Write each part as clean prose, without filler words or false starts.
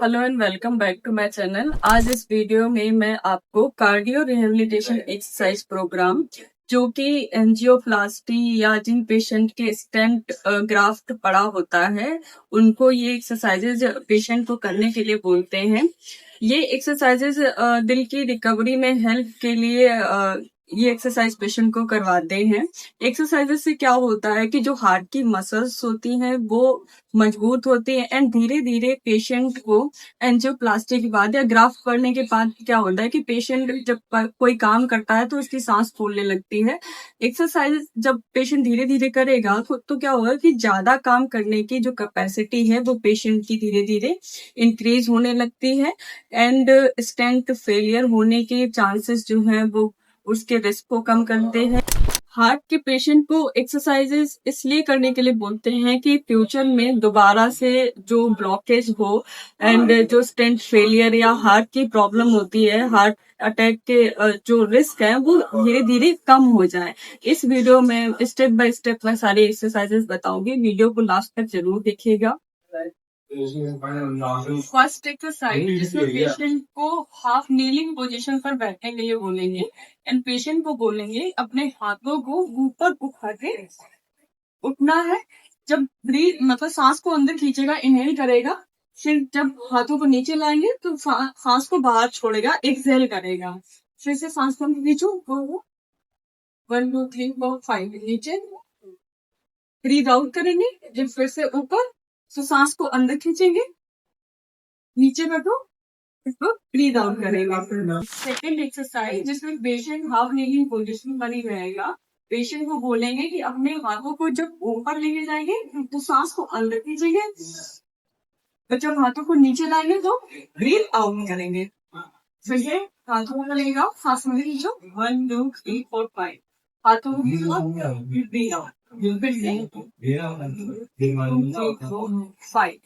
Hello and welcome back to my channel. आज इस video में मैं आपको कार्डियो रिहेबिलिटेशन एक्सरसाइज प्रोग्राम जो कि एंजियोप्लास्टी या जिन पेशेंट के स्टेंट ग्राफ्ट पड़ा होता है उनको ये एक्सरसाइजेज पेशेंट को करने के लिए बोलते हैं। ये एक्सरसाइजेज दिल की रिकवरी में हेल्प के लिए ये एक्सरसाइज पेशेंट को करवाते हैं। एक्सरसाइजेस से क्या होता है कि जो हार्ट की मसल्स होती हैं वो मजबूत होती है एंड धीरे धीरे पेशेंट को एंजियोप्लास्टी के बाद या ग्राफ्ट पड़ने के बाद क्या होता है कि पेशेंट जब कोई काम करता है तो उसकी सांस फूलने लगती है। एक्सरसाइज जब पेशेंट धीरे धीरे करेगा तो क्या होगा कि ज्यादा काम करने की जो कैपेसिटी है वो पेशेंट की धीरे धीरे इंक्रीज होने लगती है एंड स्टेंट फेलियर होने के चांसेस जो है वो उसके रिस्क को कम करते हैं। हार्ट के पेशेंट को एक्सरसाइजेस इसलिए करने के लिए बोलते हैं कि फ्यूचर में दोबारा से जो ब्लॉकेज हो एंड जो स्टेंट फेलियर या हार्ट की प्रॉब्लम होती है, हार्ट अटैक के जो रिस्क है वो धीरे धीरे कम हो जाए। इस वीडियो में स्टेप बाय स्टेप मैं सारी एक्सरसाइजेस बताऊंगी, वीडियो को लास्ट तक जरूर देखिएगा। फर्स्ट एक्सरसाइज जिसमें पेशेंट को हाफ नीलिंग पोजीशन पर बैठने के लिए बोलेंगे एंड पेशेंट को बोलेंगे अपने हाथों को ऊपर उठा के उठना है। जब ब्रीथ मतलब सांस को अंदर खींचेगा, इनहेल करेगा, फिर जब हाथों को नीचे लाएंगे तो सांस को बाहर छोड़ेगा, एक्सहेल करेगा। फिर से सांस को अंदर खींचो, 1 2 3 4 5 नीचे, ब्रीथ आउट करेंगे। जब फिर से ऊपर तो सांस को अंदर खींचेंगे, नीचे बैठो, इसको ब्रीथ आउट करेंगे। सेकेंड एक्सरसाइज जिसमें पेशेंट हाफ नीलिंग पोजीशन बनी रहेगा। पेशेंट को बोलेंगे कि अपने हाथों को जब ऊपर लेके जाएंगे तो सांस को अंदर खींचेंगे, तो जब हाथों को नीचे लाएंगे तो ब्रीथ आउट करेंगे। फिर से हाथों को लेगा, सांस अंदर खींचो, 1 2 3 4 5, हाथों को खींचो, ब्रीथ आउट, फिर से 2 3 4 5।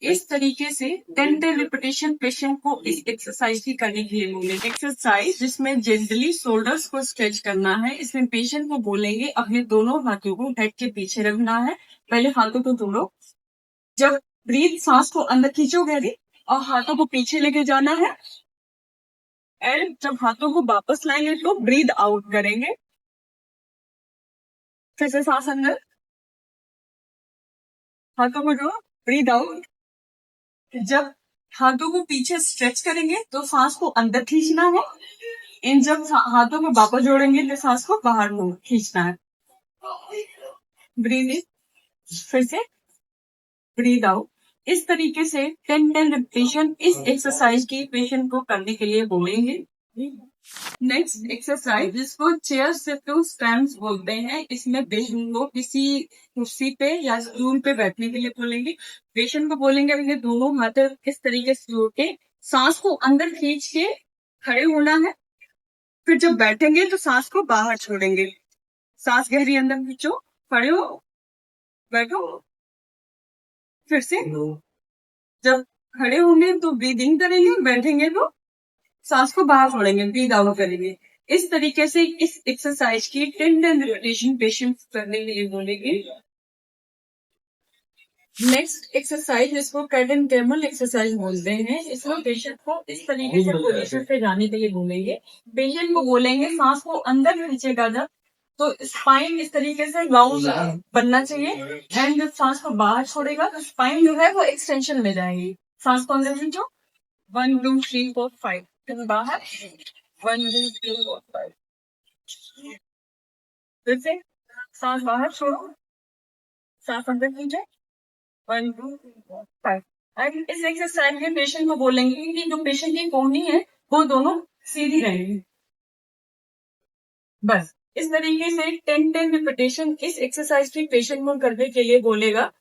इस तरीके से 10 रिपीटेशन पेशेंट को इस एक्सरसाइज की करने के लिए बोलेंगे। एक्सरसाइज जिसमें जेंटली शोल्डर्स को स्ट्रेच करना है। इसमें पेशेंट को बोलेंगे अपने दोनों हाथों को हेड के पीछे रखना है। पहले हाथों को जोड़ो, जब ब्रीथ सांस को अंदर खींचोगे और हाथों को पीछे लेके जाना है एंड जब हाथों को वापस लाएंगे तो ब्रीथ आउट करेंगे। फिर से सांस अंदर, हाथों को जोड़ो, ब्रीथ आउट। जब हाथों को पीछे स्ट्रेच करेंगे तो सांस को अंदर खींचना है, इन जब हाथों को वापस जोड़ेंगे तो सांस को बाहर को खींचना है। ब्रीथ इन, फिर से ब्रीथ आउट। इस तरीके से 10 रिपीटेशन इस एक्सरसाइज की पेशेंट को करने के लिए बोलेंगे। नेक्स्ट एक्सरसाइज जिसको चेयर सिट टू स्टैंड बोलते हैं। इसमें पेशेंट को किसी कुर्सी पे या स्टूल पे बैठने के लिए बोलेंगे। पेशेंट को बोलेंगे अपने दोनों हाथ इस तरीके से जोड़ के सांस को अंदर खींच के खड़े होना है। फिर जब बैठेंगे तो सांस को बाहर छोड़ेंगे। सांस गहरी अंदर खींचो, खड़े हो, बैठो, फिर से जब खड़े होंगे तो ब्रीदिंग करेंगे, बैठेंगे तो सांस को बाहर छोड़ेंगे, ब्रीद आउट करेंगे। इस तरीके से इस एक्सरसाइज की 10 रिपीटेशन पेशेंट करने के लिए बोलेंगे। नेक्स्ट एक्सरसाइज जिसको कैडन कैमल एक्सरसाइज बोलते हैं। इसमें पेशेंट को इस तरीके से पोजीशन पे जाने के लिए बोलेंगे। पेशेंट को बोलेंगे सांस को अंदर खींचेगा जब तो स्पाइन इस तरीके से राउंड बनना चाहिए एंड जब सांस को बाहर छोड़ेगा तो स्पाइन जो है वो एक्सटेंशन में जाएगी। सांस को अंदर खींचो, 1 2 3 4 5, फिर बाहर 1 2 3 4 5, फिर से सांस बाहर छोड़ो, सांस अंदर खींचो, 1 2 3 4 5। एंड इस एक्सरसाइज में पेशेंट को बोलेंगे कि जो पेशेंट की कोहनी है वो दोनों सीधी रहेगी। बस इस तरीके से 10 रिपीटेशन इस एक्सरसाइज की पेशेंट को करने के लिए बोलेगा।